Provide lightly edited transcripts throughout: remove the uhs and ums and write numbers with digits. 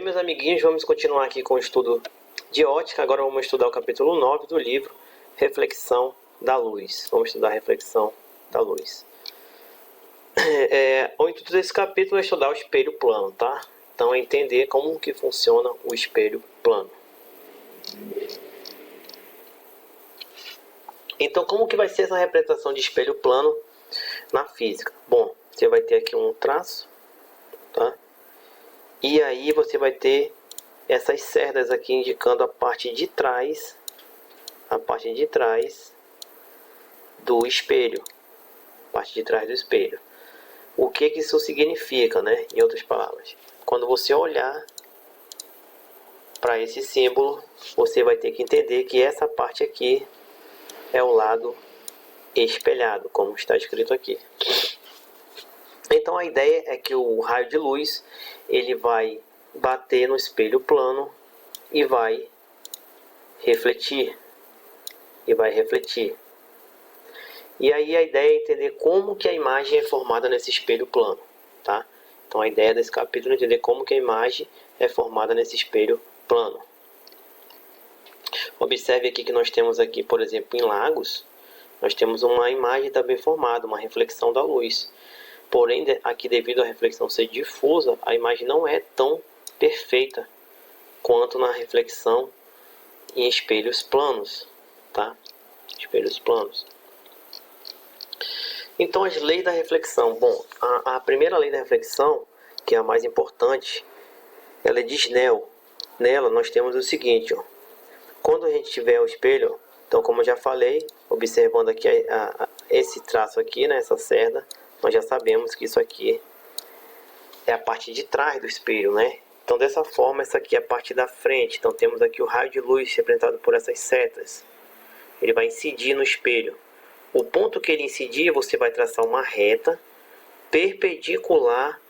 Bem, meus amiguinhos, vamos continuar aqui com o estudo de ótica. Agora vamos estudar o capítulo 9 do livro Reflexão da Luz. Vamos estudar a reflexão da luz. O intuito desse capítulo é estudar o espelho plano, tá? Então é entender como que funciona o espelho plano. Então, como que vai ser essa representação de espelho plano na física? Bom, você vai ter aqui um traço, tá? E aí você vai ter essas cerdas aqui indicando a parte de trás do espelho, parte de trás do espelho. O que isso significa, né? Em outras palavras, quando você olhar para esse símbolo, você vai ter que entender que essa parte aqui é o lado espelhado, como está escrito aqui. Então a ideia é que o raio de luz ele vai bater no espelho plano e vai refletir. E aí a ideia é entender como que a imagem é formada nesse espelho plano, tá? Então a ideia desse capítulo é entender como que a imagem é formada nesse espelho plano. Observe aqui que nós temos aqui, por exemplo, em lagos, nós temos uma imagem também formada, uma reflexão da luz. Porém, aqui devido à reflexão ser difusa, a imagem não é tão perfeita quanto na reflexão em espelhos planos, tá? Espelhos planos. Então, as leis da reflexão. Bom, a primeira lei da reflexão, que é a mais importante, ela é de Snell. Nela, nós temos o seguinte, ó. Quando a gente tiver o espelho, então, como eu já falei, observando aqui esse traço aqui, né, essa cerda, nós já sabemos que isso aqui é a parte de trás do espelho, né? Então, dessa forma, essa aqui é a parte da frente. Então, temos aqui o raio de luz representado por essas setas. Ele vai incidir no espelho. O ponto que ele incidir, você vai traçar uma reta perpendicular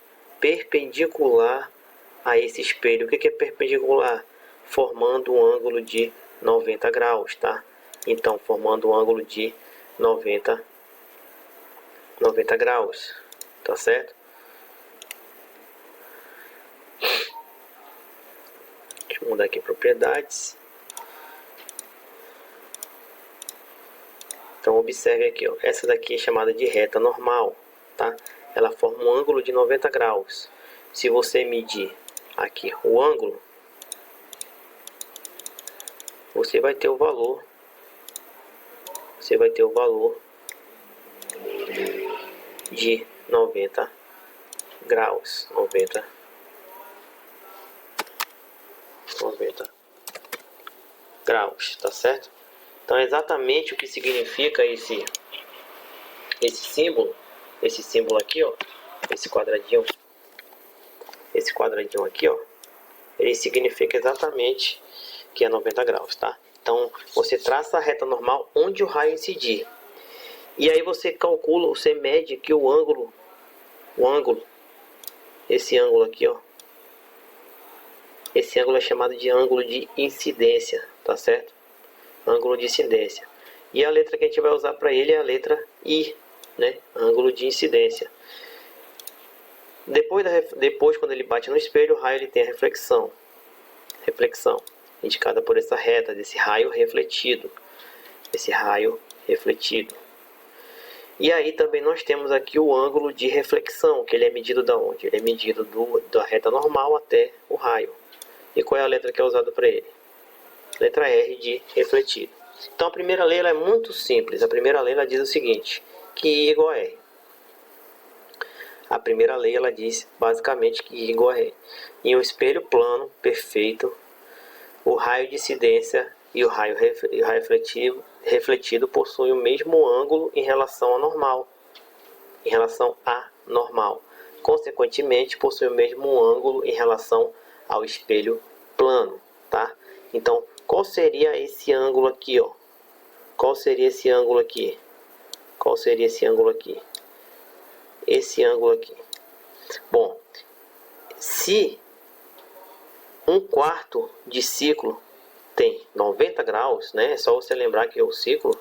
a esse espelho. O que é perpendicular? Formando um ângulo de 90 graus, tá? Então, formando um ângulo de 90 graus, tá certo? Deixa eu mudar aqui propriedades. Então observe aqui, ó, essa daqui é chamada de reta normal, tá? Ela forma um ângulo de 90 graus. Se você medir aqui o ângulo, você vai ter o valor. De 90 graus, 90 graus, tá certo? Então é exatamente o que significa esse símbolo aqui, ó, esse quadradinho aqui, ó, ele significa exatamente que é 90 graus, tá? Então você traça a reta normal onde o raio incidir. E aí você calcula, você mede aqui o ângulo, esse ângulo aqui, ó. Esse ângulo é chamado de ângulo de incidência, tá certo? Ângulo de incidência. E a letra que a gente vai usar para ele é a letra I, né? Ângulo de incidência. Depois, quando ele bate no espelho, o raio ele tem a reflexão, indicada por essa reta desse raio refletido. E aí também nós temos aqui o ângulo de reflexão, que ele é medido da onde? Ele é medido da reta normal até o raio. E qual é a letra que é usada para ele? Letra R de refletido. Então a primeira lei ela é muito simples. A primeira lei ela diz o seguinte, que I igual a R. A primeira lei ela diz basicamente que I igual a R. Em um espelho plano perfeito, o raio de incidência e o raio refletido possuem o mesmo ângulo em relação à normal. Consequentemente, possuem o mesmo ângulo em relação ao espelho plano, tá? Então, qual seria esse ângulo aqui, ó? Qual seria esse ângulo aqui? Esse ângulo aqui. Bom, se 1/4 de ciclo tem 90 graus, né? É só você lembrar que o ciclo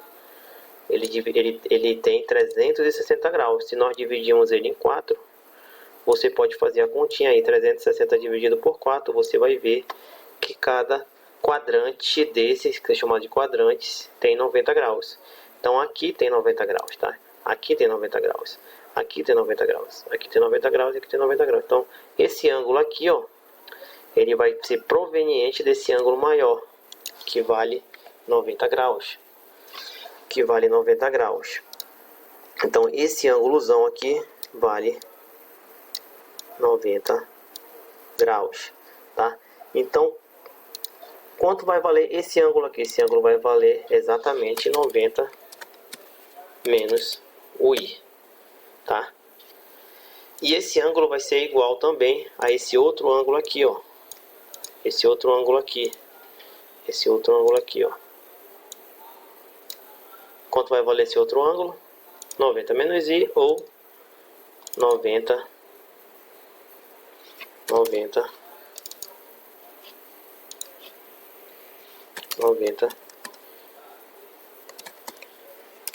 ele tem 360 graus. Se nós dividirmos ele em 4, você pode fazer a continha aí, 360 dividido por 4, você vai ver que cada quadrante desses, que é chamado de quadrantes, tem 90 graus. Então aqui tem 90 graus, tá? Aqui tem 90 graus, aqui tem 90 graus, aqui tem 90 graus e aqui tem 90 graus. Então esse ângulo aqui, ó, ele vai ser proveniente desse ângulo maior, que vale 90 graus. Que vale 90 graus. Então esse ângulozão aqui vale 90 graus, tá? Então, quanto vai valer esse ângulo aqui? Esse ângulo vai valer exatamente 90 menos o I, tá? E esse ângulo vai ser igual também a esse outro ângulo aqui, ó. Esse outro ângulo aqui. Esse outro ângulo aqui, ó. Quanto vai valer esse outro ângulo? 90 menos I ou 90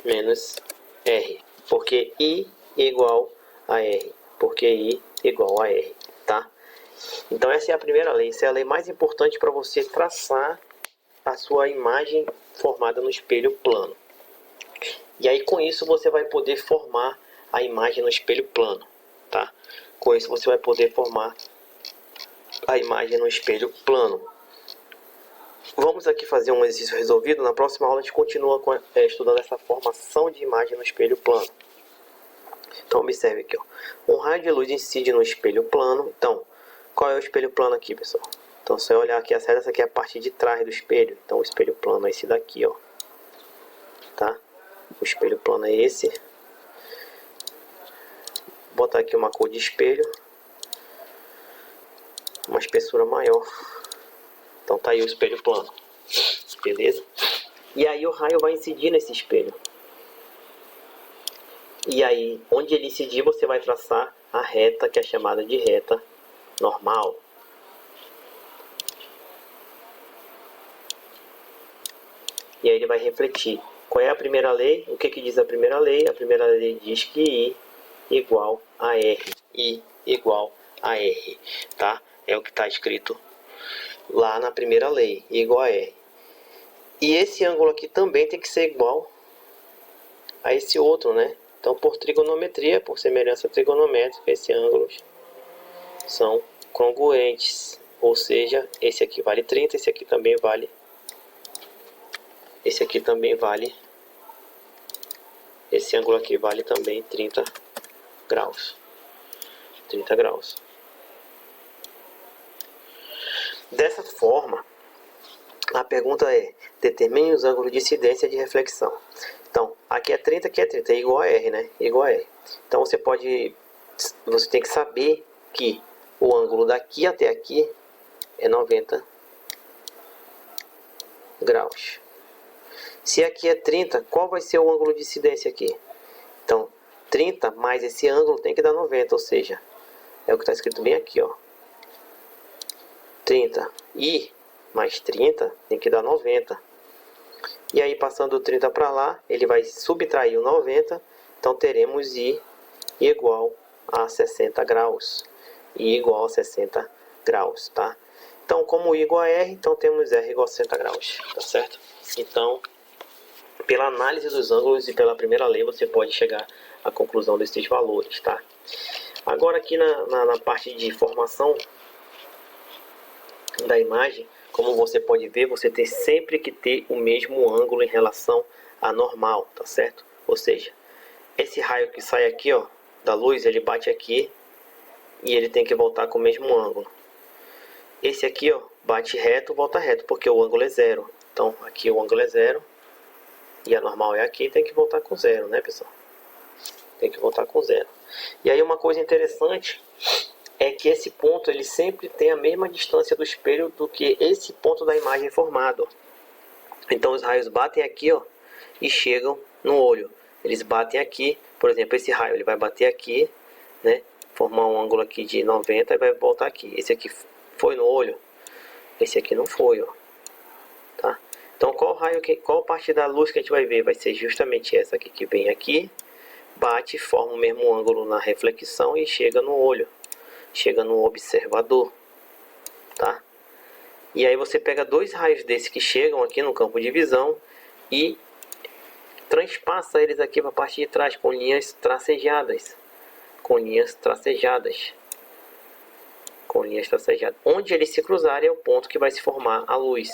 menos R, porque I igual a R, porque I igual a R, tá? Então essa é a primeira lei, essa é a lei mais importante para você traçar a sua imagem formada no espelho plano. E aí com isso você vai poder formar a imagem no espelho plano, tá? Com isso você vai poder formar a imagem no espelho plano. Vamos aqui fazer um exercício resolvido. Na próxima aula a gente continua estudando essa formação de imagem no espelho plano. Então observe aqui, ó. Um raio de luz incide no espelho plano. Então, qual é o espelho plano aqui, pessoal? Então, se eu olhar aqui a seta, essa aqui é a parte de trás do espelho. Então, o espelho plano é esse daqui, ó. Tá? O espelho plano é esse. Vou botar aqui uma cor de espelho. Uma espessura maior. Então tá aí o espelho plano. Beleza? E aí o raio vai incidir nesse espelho. E aí, onde ele incidir, você vai traçar a reta, que é chamada de reta normal. E aí ele vai refletir. Qual é a primeira lei? O que diz a primeira lei? A primeira lei diz que I igual a R. I igual a R. Tá? É o que está escrito lá na primeira lei. I igual a R. E esse ângulo aqui também tem que ser igual a esse outro, né? Então, por trigonometria, por semelhança trigonométrica, esses ângulos são congruentes. Ou seja, esse aqui vale 30, esse aqui também vale. Esse aqui também vale. Esse ângulo aqui vale também 30 graus. 30 graus. Dessa forma, a pergunta é: determine os ângulos de incidência e de reflexão. Então, aqui é 30, aqui é 30, é igual a R, né? Igual a R. Então, você tem que saber que o ângulo daqui até aqui é 90 graus. Se aqui é 30, qual vai ser o ângulo de incidência aqui? Então, 30 mais esse ângulo tem que dar 90, ou seja, é o que está escrito bem aqui, ó. 30 I mais 30 tem que dar 90. E aí, passando o 30 para lá, ele vai subtrair o 90. Então, teremos I igual a 60 graus. I igual a 60 graus, tá? Então, como I igual a R, então temos R igual a 60 graus, tá certo? Então, pela análise dos ângulos e pela primeira lei, você pode chegar à conclusão desses valores, tá? Agora, aqui na parte de formação da imagem, como você pode ver, você tem sempre que ter o mesmo ângulo em relação à normal, tá certo? Ou seja, esse raio que sai aqui, ó, da luz, ele bate aqui e ele tem que voltar com o mesmo ângulo. Esse aqui, ó, bate reto, volta reto, porque o ângulo é zero. Então, aqui o ângulo é zero e a normal é aqui, tem que voltar com zero, né, pessoal? Tem que voltar com zero. E aí uma coisa interessante é que esse ponto ele sempre tem a mesma distância do espelho do que esse ponto da imagem formado. Então os raios batem aqui, ó, e chegam no olho. Eles batem aqui, por exemplo, esse raio ele vai bater aqui, né, formar um ângulo aqui de 90 e vai voltar aqui. Esse aqui foi no olho, esse aqui não foi, ó. Tá? Então qual parte da luz que a gente vai ver? Vai ser justamente essa aqui que vem aqui, bate, forma o mesmo ângulo na reflexão e chega no olho. chega no observador, tá? E aí você pega dois raios desses que chegam aqui no campo de visão e transpassa eles aqui para a parte de trás com linhas tracejadas. Com linhas tracejadas. Com linhas tracejadas. Onde eles se cruzarem é o ponto que vai se formar a luz.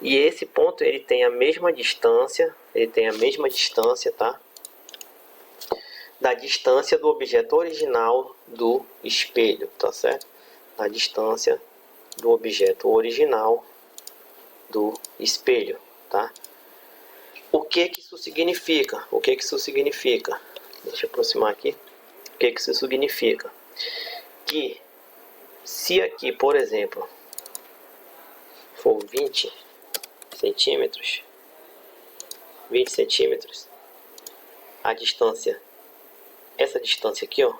E esse ponto ele tem a mesma distância, tá? Da distância do objeto original do espelho, tá certo? Da distância do objeto original do espelho, tá? O que que isso significa? O que que isso significa? Deixa eu aproximar aqui. O que que isso significa? Que se aqui, por exemplo, for 20 centímetros, a distância, essa distância aqui, ó,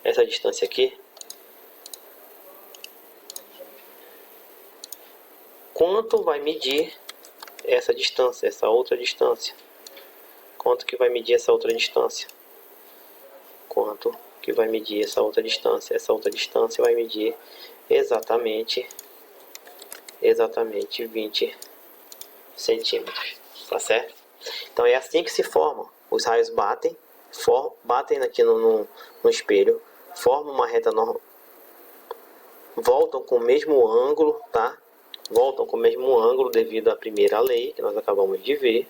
essa distância aqui, quanto vai medir essa distância, essa outra distância? Quanto que vai medir essa outra distância? Quanto que vai medir essa outra distância? Essa outra distância vai medir exatamente 20 centímetros, tá certo? Então é assim que se formam. Os raios batem aqui no espelho, formam uma reta normal, voltam com o mesmo ângulo, tá? Voltam com o mesmo ângulo devido à primeira lei que nós acabamos de ver.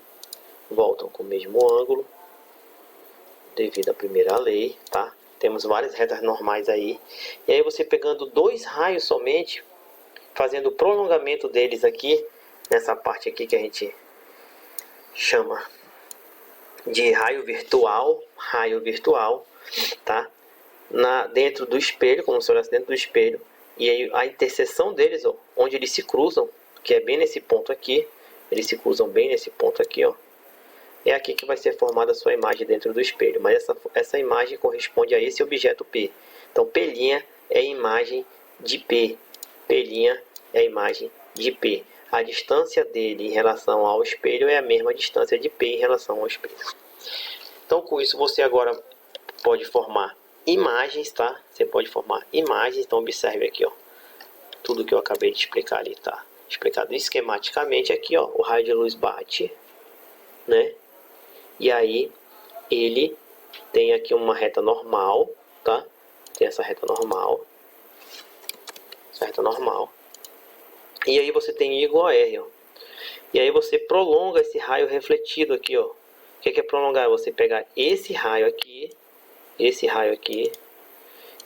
Voltam com o mesmo ângulo devido à primeira lei, tá? Temos várias retas normais aí. E aí você pegando dois raios somente, fazendo o prolongamento deles aqui, nessa parte aqui que a gente chama de raio virtual, tá? Dentro do espelho, como se olhasse dentro do espelho. E aí a interseção deles, ó, onde eles se cruzam, que é bem nesse ponto aqui, eles se cruzam bem nesse ponto aqui, ó. É aqui que vai ser formada a sua imagem dentro do espelho. Mas essa imagem corresponde a esse objeto P. Então, P' é a imagem de P. P' é a imagem de P. A distância dele em relação ao espelho é a mesma distância de P em relação ao espelho. Então, com isso, você agora pode formar imagens, tá? Você pode formar imagens. Então, observe aqui, ó. Tudo que eu acabei de explicar ali, tá? Explicado esquematicamente aqui, ó. O raio de luz bate, né? E aí, ele tem aqui uma reta normal, tá? Tem essa reta normal. E aí você tem I igual a R, ó. E aí você prolonga esse raio refletido aqui, ó. O que é prolongar? Você pegar esse raio aqui,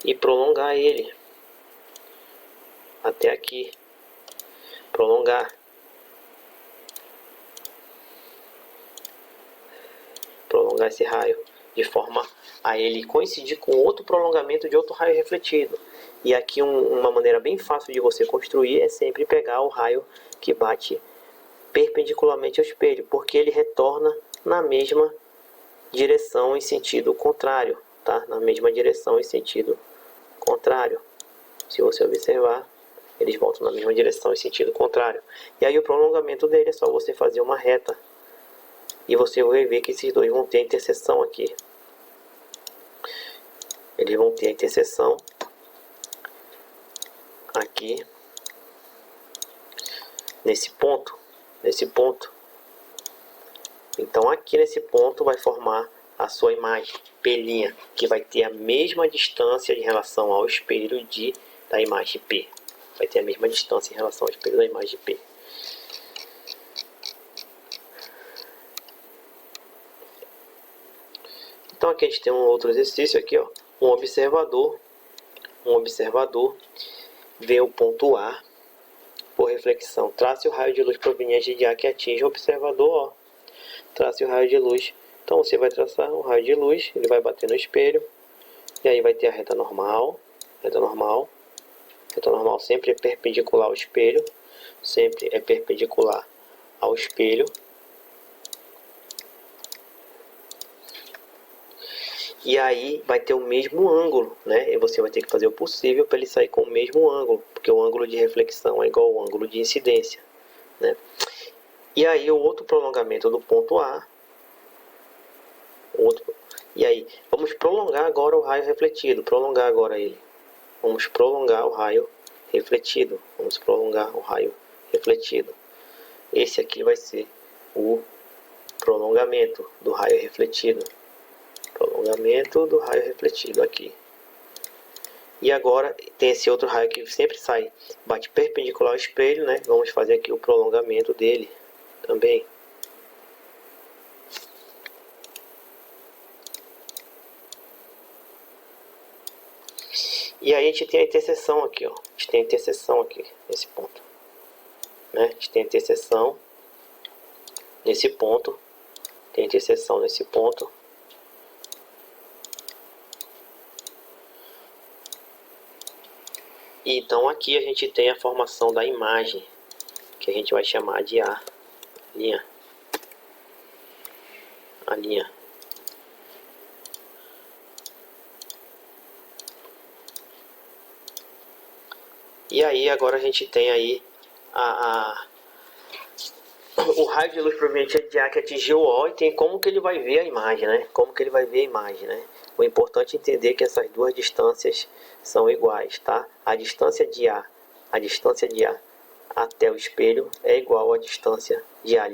e prolongar ele até aqui. Prolongar esse raio, de forma a ele coincidir com outro prolongamento de outro raio refletido. E aqui uma maneira bem fácil de você construir é sempre pegar o raio que bate perpendicularmente ao espelho, porque ele retorna na mesma direção em sentido contrário, tá? Na mesma direção em sentido contrário. Se você observar, eles voltam na mesma direção em sentido contrário. E aí o prolongamento dele é só você fazer uma reta. E você vai ver que esses dois vão ter a interseção aqui. Eles vão ter a interseção aqui, nesse ponto. Então aqui nesse ponto vai formar a sua imagem, P', que vai ter a mesma distância em relação ao espelho da imagem P. Vai ter a mesma distância em relação ao espelho da imagem P. Então aqui a gente tem um outro exercício aqui, ó. Um observador vê o ponto A por reflexão. Trace o raio de luz proveniente de A que atinge o observador, ó. Trace o raio de luz. Então você vai traçar o raio de luz, ele vai bater no espelho. E aí vai ter a reta normal. Reta normal sempre é perpendicular ao espelho. E aí vai ter o mesmo ângulo, né? E você vai ter que fazer o possível para ele sair com o mesmo ângulo, porque o ângulo de reflexão é igual ao ângulo de incidência, né? E aí o outro prolongamento do ponto A, E aí, vamos prolongar agora o raio refletido. Prolongar agora ele. Vamos prolongar o raio refletido. Vamos prolongar o raio refletido. Esse aqui vai ser o prolongamento do raio refletido. Prolongamento do raio refletido aqui. E agora tem esse outro raio que sempre sai, bate perpendicular ao espelho, né? Vamos fazer aqui o prolongamento dele também. E aí a gente tem a interseção aqui, ó. A gente tem a interseção aqui, nesse ponto. Né? A gente tem a interseção nesse ponto. Tem a interseção nesse ponto. E então aqui a gente tem a formação da imagem, que a gente vai chamar de A linha. A linha. E aí agora a gente tem aí o raio de luz proveniente de A que atingiu o O, e tem como que ele vai ver a imagem, né? Como que ele vai ver a imagem, né? O importante é entender que essas duas distâncias são iguais, tá? A distância de A até o espelho é igual à distância de A'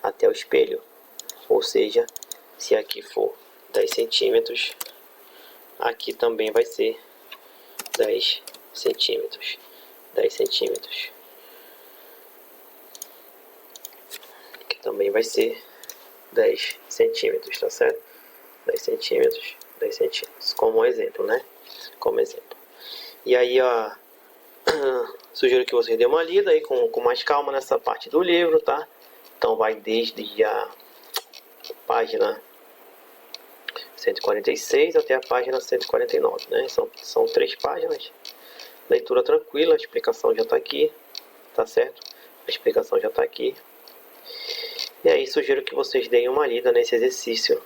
até o espelho. Ou seja, se aqui for 10 centímetros, aqui também vai ser 10 centímetros. 10 centímetros. Aqui também vai ser 10 centímetros, tá certo? 10 centímetros, 10 centímetros. Como exemplo, né? Como exemplo. E aí, ó, sugiro que vocês dêem uma lida aí com mais calma nessa parte do livro, tá? Então vai desde a página 146 até a página 149, né? São 3 páginas. Leitura tranquila, a explicação já está aqui, tá certo? A explicação já está aqui. E aí sugiro que vocês deem uma lida nesse exercício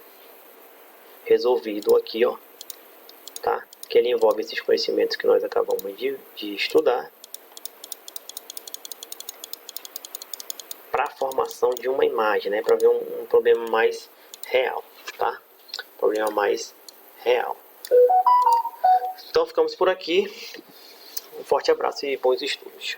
resolvido aqui, ó, tá? Que ele envolve esses conhecimentos que nós acabamos de estudar, para a formação de uma imagem, né? Para ver um problema mais real, tá? Problema mais real. Então ficamos por aqui. Um forte abraço e bons estudos.